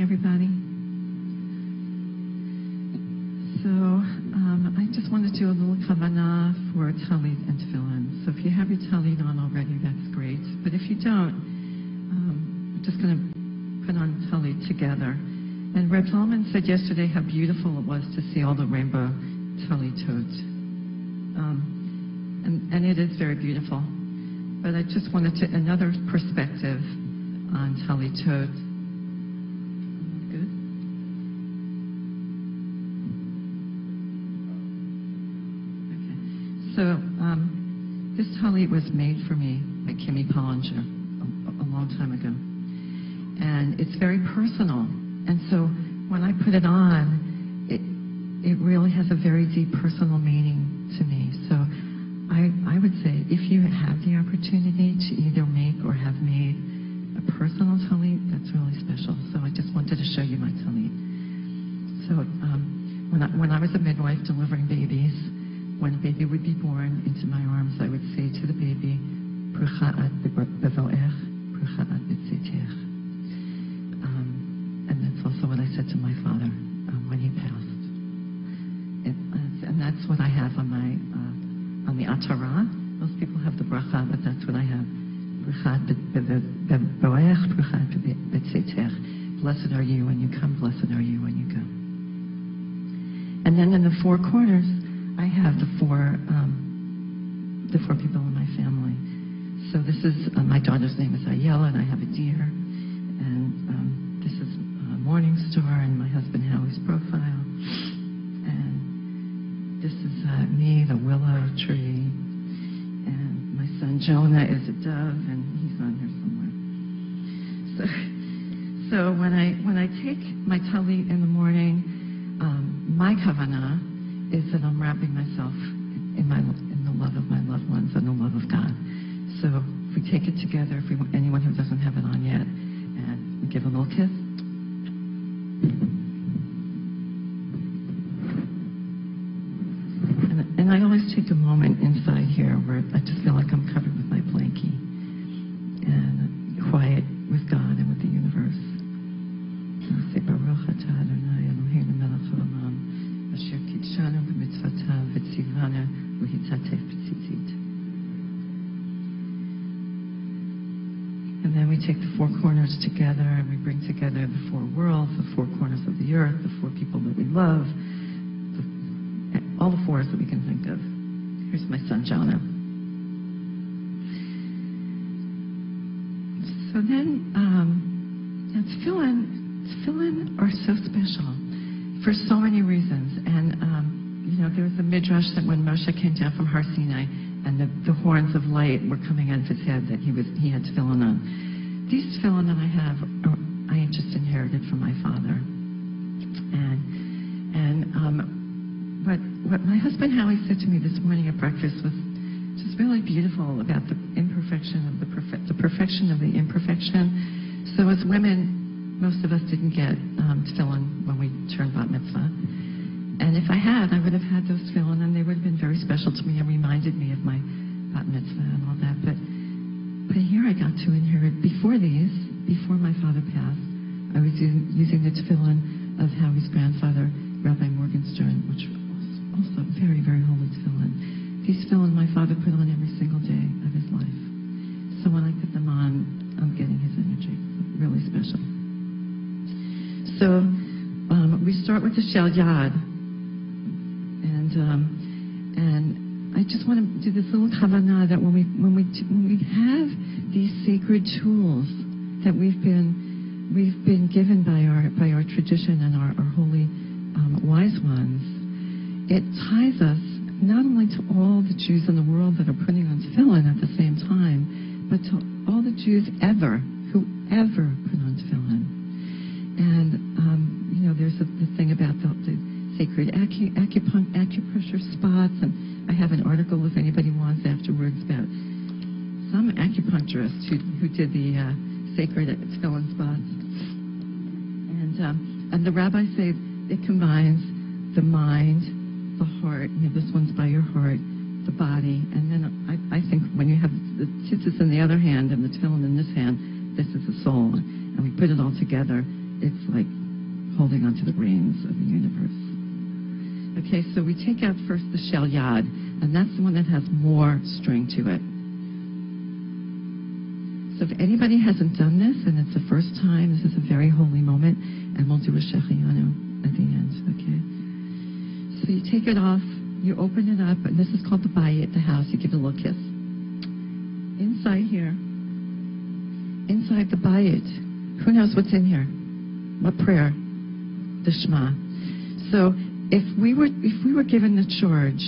everybody. So I just want to do a little kavanah for talit and tefillin. So if you have your talit on already, that's great. But if you don't, I'm just going to put on talit together. And Reb Zalman said yesterday how beautiful it was to see all the rainbow talitot. And it is very beautiful. But I just wanted to another perspective on talitot. Good. Okay. So this talit was made for me by Kimmy Pollinger a long time ago, and it's very personal. And so when I put it on, it really has a very deep personal meaning to me. So I would say if you have the opportunity to either make or have made a personal talit, that's really special. So I just wanted to show you my talit. So when I was a midwife delivering babies, when a baby would be born into my arms, I would say to the baby, Brucha at bevoech, Brucha at b'tzeitech. And that's also what I said to my father when he passed. And that's what I have on the Atara. Most people have the bracha, but that's what I have. Brucha bevoech, Brucha at b'tzeitech. Blessed are you when you come, blessed are you when you go. And then in the four corners, I have the four people in my family. So this is, my daughter's name is Ayala, and I have a deer. And this is Morning Star, and my husband Howie's profile. And this is me, the willow tree. And my son Jonah is a dove, and he's on here somewhere. So when I take my talit in the morning, my kavanah is that I'm wrapping myself in the love of my loved ones and the love of God. So if we take it together, if anyone who doesn't have it on yet, and we give a little kiss. And I always take a moment inside here where I just feel like I'm covered with my blankie and quiet with God and with the universe. So I say, Baruch atah Adonai Eloheinu melech haolam, asher kidshanu b'mitzvotav v'tzivanu v'hitzatef b'tzitzit. And then we take the four corners together and we bring together the four worlds, the four corners of the earth, the four people that we love, all the fours that we can think of. Here's my son Jonah. So then, tefillin are so special for so many reasons. And there was a midrash that when Moshe came down from Har Sinai and the horns of light were coming out of his head, that he had tefillin on. These tefillin that I have, I just inherited from my father. But what my husband Howie said to me this morning at breakfast was just really beautiful about the imperfection of the perfection of the imperfection. So as women, most of us didn't get tefillin when we turned bat mitzvah. And if I had, I would have had those tefillin, and they would have been very special to me and reminded me of my bat mitzvah and all that. But here I got to inherit, before my father passed, I was using the tefillin of Howie's grandfather, Rabbi Morgenstern, which was also very, very holy tefillin. These tefillin my father put on every single day of his life. So when I put them on, I'm getting his energy. Really special. So we start with the Shel Yad. And I just want to do this little kavanah that when we have these sacred tools that we've been given by our tradition and our holy wise ones, it ties us not only to all the Jews in the world that are putting on tefillin at the same time, but to all the Jews who ever put on tefillin. And, there's the thing about the sacred acupressure spots, and I have an article if anybody wants afterwards about some acupuncturist who did the sacred tefillin spots. And the rabbis say it combines the mind, the heart, this one's by your heart, the body, and then I think when you have the tzitzis in the other hand and the tefillin in this hand, this is the soul, and we put it all together, it's like holding onto the brains of the universe. Okay, so we take out first the shel yad, and that's the one that has more string to it. So if anybody hasn't done this, and it's the first time, this is a very holy moment, and we'll do a shechiyanu at the end, okay? So you take it off, you open it up, and this is called the bayit, the house, you give it a little kiss. Inside here, inside the bayit, who knows what's in here? What prayer? The Shema. So if we were given the charge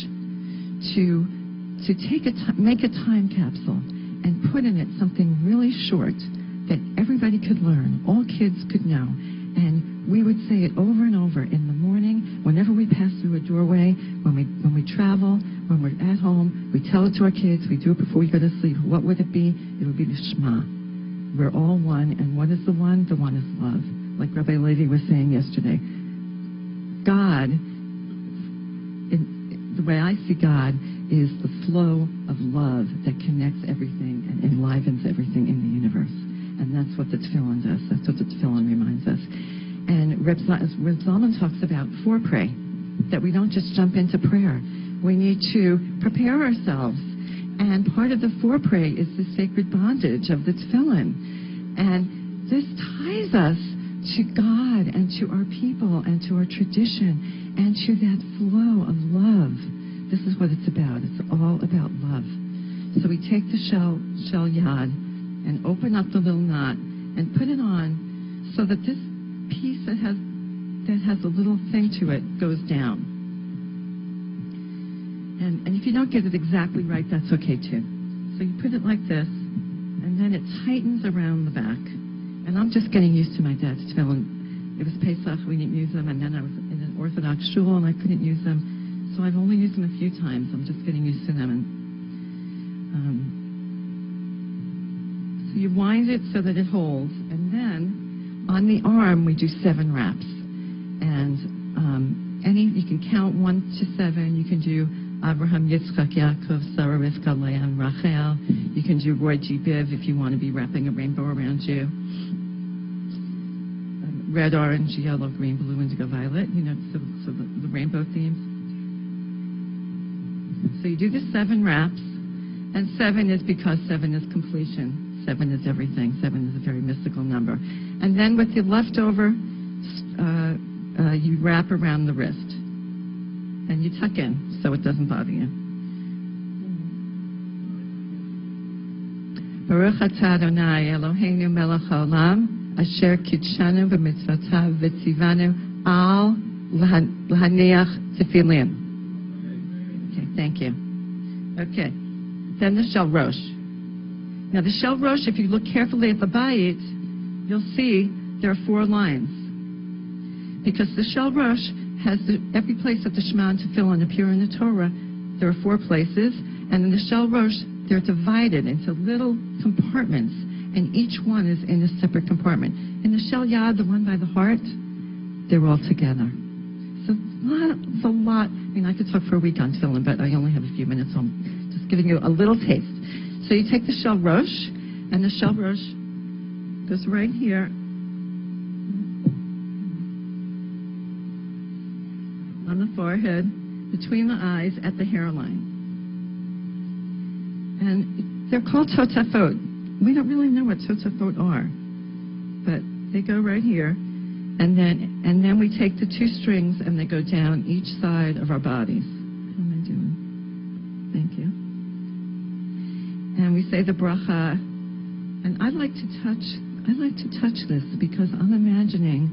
to make a time capsule and put in it something really short that everybody could learn, all kids could know, and we would say it over and over in the morning, whenever we pass through a doorway, when we travel, when we're at home, we tell it to our kids, we do it before we go to sleep. What would it be? It would be the Shema. We're all one, and what is the one? The one is love. Like Rabbi Levi was saying yesterday, God, the way I see God, is the flow of love that connects everything and enlivens everything in the universe. And that's what the tefillin does. That's what the tefillin reminds us. And Reb Zalman talks about foreplay, that we don't just jump into prayer. We need to prepare ourselves. And part of the foreplay is the sacred bondage of the tefillin. And this ties us to God and to our people and to our tradition and to that flow of love. This is what it's about. It's all about love. So we take the shel yad and open up the little knot and put it on so that this piece that has a little thing to it goes down. And if you don't get it exactly right, that's okay too. So you put it like this, and then it tightens around the back. And I'm just getting used to my dad's tefillin. It was Pesach, we didn't use them, and then I was in an Orthodox shul and I couldn't use them. So I've only used them a few times. I'm just getting used to them. And so you wind it so that it holds, and then on the arm we do 7 wraps. And you can count 1 to 7. You can do Abraham, Yitzchak, Yaakov, Sarah, Rivka, Leah, and Rachel. You can do Roy G. Biv if you want to be wrapping a rainbow around you. Red, orange, yellow, green, blue, indigo, violet. So the rainbow themes. So you do the 7 wraps, and 7 is because 7 is completion. 7 is everything. 7 is a very mystical number. And then with the leftover, you wrap around the wrist. And you tuck in so it doesn't bother you. Baruch atah Adonai Eloheinu melech haolam asher kidshanu b'mitzvotav v'tzivanu al lahaniach tefillin. Okay, thank you. Okay, then the shel rosh. Now the shel rosh, if you look carefully at the bayit, you'll see there are 4 lines. Because the shel rosh has every place that the Shema and Tefillin appear in the Torah, there are 4 places, and in the shel rosh, they're divided into little compartments, and each one is in a separate compartment. In the shel yad, the one by the heart, they're all together. So it's a lot. I mean, I could talk for a week on tefillin, but I only have a few minutes, so I'm just giving you a little taste. So you take the shel rosh, and the shel rosh goes right here on the forehead, between the eyes, at the hairline. And they're called totafot. We don't really know what totafot are, but they go right here. And then we take the 2 strings and they go down each side of our bodies. How am I doing? Thank you. And we say the bracha. And I'd like to touch this because I'm imagining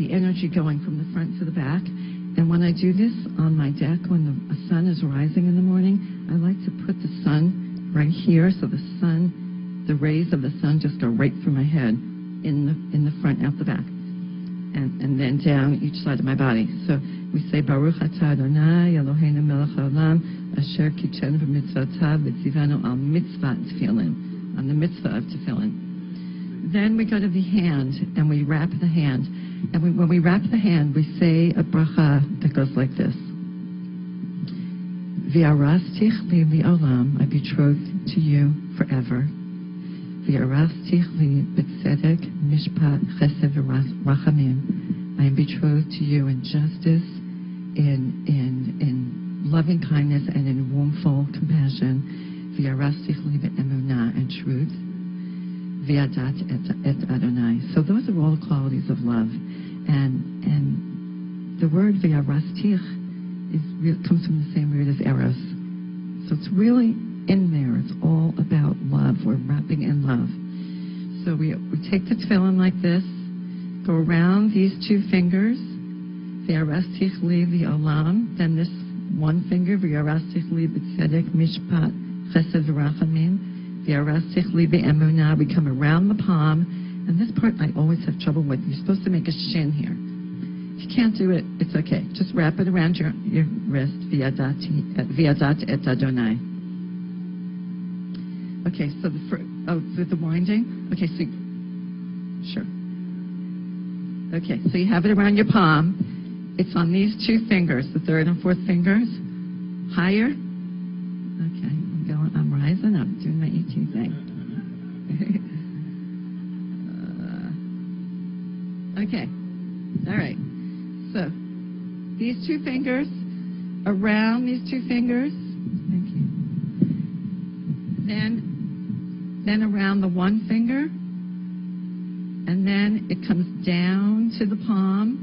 the energy going from the front to the back. And when when I do this on my deck, when the sun is rising in the morning, I like to put the sun right here, so the rays of the sun just go right through my head, in the front, out the back, and then down each side of my body. So we say Baruch Atah Adonai Eloheinu Melech Haolam Asher Kitchenu B'Mitzvotav V'Tzivanu Al Mitzvah Tefillin, on the mitzvah of tefillin. Then we go to the hand and we wrap the hand. And when we wrap the hand, we say a bracha that goes like this. V'arastich li li'olam, I betroth to you forever. V'arastich li b'tzedek mishpat chesed v'rachamim, I am betrothed to you in justice, in loving kindness, and in womful compassion. V'arastich li b'emunah, and truth. V'yadat et Adonai. So those are all qualities of love. And the word v'yarastich comes from the same root as eros. So it's really in there. It's all about love. We're wrapping in love. So we take the tefillin like this, go around these two fingers, v'yarastich li v'olam, then this one finger, v'yarastich li b'tzedek mishpat chesed v'rachamim, v'yarastich li b'emunah, we come around the palm. And this part I always have trouble with. You're supposed to make a shin here. If you can't do it, it's okay. Just wrap it around your wrist. V'yadat et Adonai. Okay, so the winding? Okay, so, sure. Okay, so you have it around your palm. It's on these two fingers, the third and fourth fingers. Higher. Okay, I'm rising up, doing my ET thing. Okay, all right. So these two fingers, around these two fingers. Thank you. Then around the one finger, and then it comes down to the palm,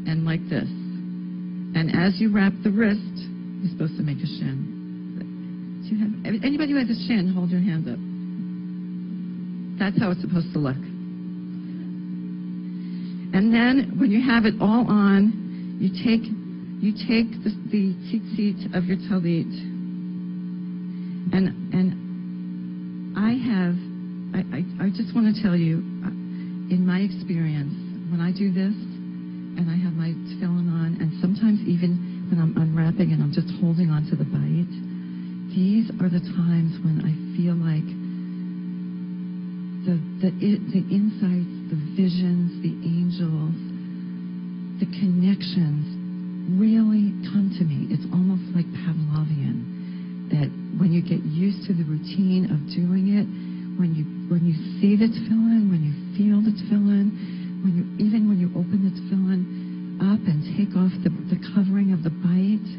and like this. And as you wrap the wrist, you're supposed to make a shin. Do you have anybody who has a shin? Hold your hand up. That's how it's supposed to look. And then when you have it all on, you take the tzitzit of your talit, and I just want to tell you, in my experience, when I do this and I have my tefillin on, and sometimes even when I'm unwrapping and I'm just holding on to the bite, these are the times when I feel like the insights, the visions, the angels, the connections really come to me. It's almost like Pavlovian, that when you get used to the routine of doing it, when you see the tefillin, when you feel the tefillin, even when you open the tefillin up and take off the covering of the bite,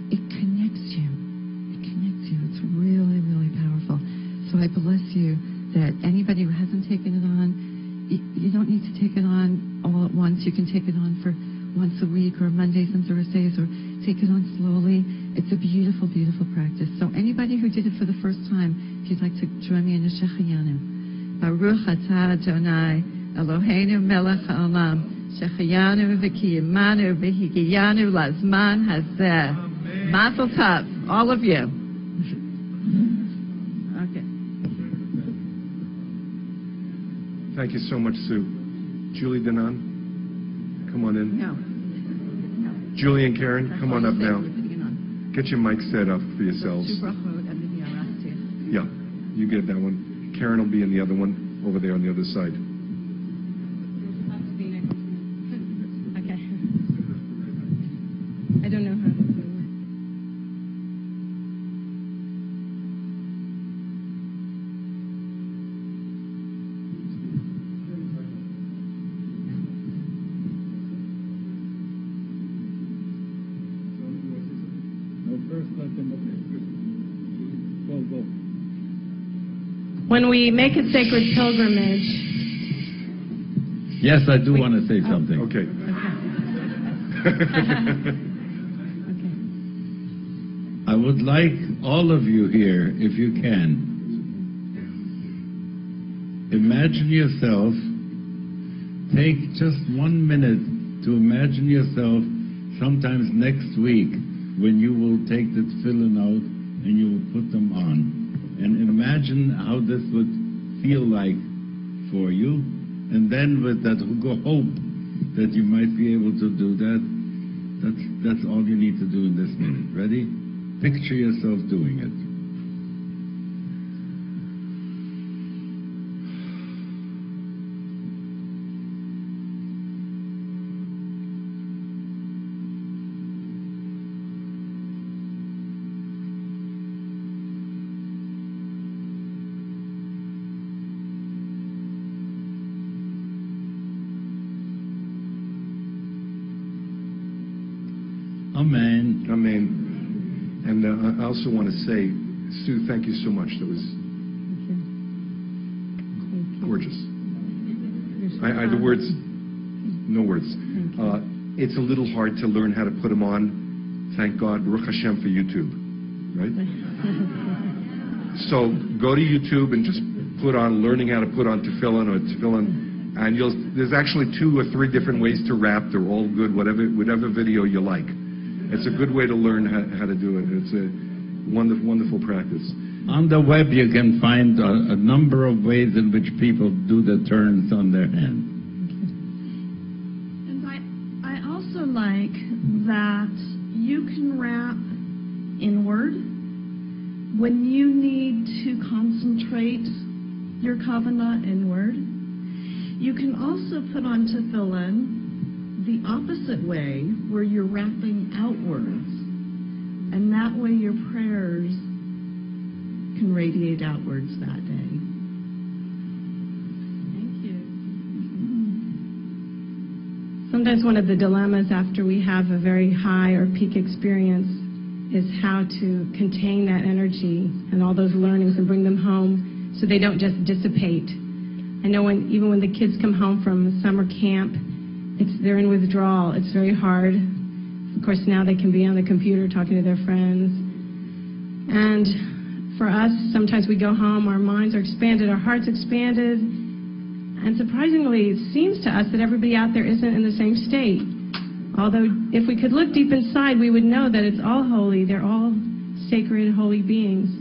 it connects you. It connects you. It's really, really powerful. So I bless you that anybody who hasn't taken it on, you don't need to take it on all at once. You can take it on for once a week or Mondays and Thursdays, or take it on slowly. It's a beautiful, beautiful practice. So anybody who did it for the first time, if you'd like to join me in a Shechayanu. Baruch Atah Adonai Eloheinu Melech Haolam Shechayanu v'kiyamanu v'higiyanu lazman hazeh. Mazel tov, all of you. Thank you so much, Sue. Julie Denon, come on in. No. Julie and Karen, come on up now. Get your mic set up for yourselves. Yeah, you get that one. Karen will be in the other one, over there on the other side. Okay. I don't know how to do it. When we make a sacred pilgrimage. Yes, I do want to say something. Okay. I would like all of you here, if you can, imagine yourself, take just 1 minute to imagine yourself sometimes next week, when you will take the tefillin out and you will put them on. And imagine how this would feel like for you. And then with that hope that you might be able to do that, that's all you need to do in this minute. Ready? Picture yourself doing it. Amen. Amen. And I also want to say, Sue, thank you so much. That was gorgeous. The words, no words. It's a little hard to learn how to put them on. Thank God, Baruch Hashem for YouTube, right? So go to YouTube and just put on learning how to put on tefillin or tefillin, and there's actually 2 or 3 different ways to wrap. They're all good, whatever video you like. It's a good way to learn how to do it. It's a wonderful, wonderful practice. On the web, you can find a number of ways in which people do the turns on their hand. And I also like that you can wrap inward when you need to concentrate your kavanah inward. You can also put on tefillin the opposite way, where you're wrapping outwards, and that way your prayers can radiate outwards that day. Thank you. Sometimes one of the dilemmas after we have a very high or peak experience is how to contain that energy and all those learnings and bring them home so they don't just dissipate. I know even when the kids come home from summer camp, they're in withdrawal. It's very hard. Of course, now they can be on the computer talking to their friends. And for us, sometimes we go home, our minds are expanded, our hearts expanded, and surprisingly, it seems to us that everybody out there isn't in the same state. Although, if we could look deep inside, we would know that it's all holy. They're all sacred, holy beings.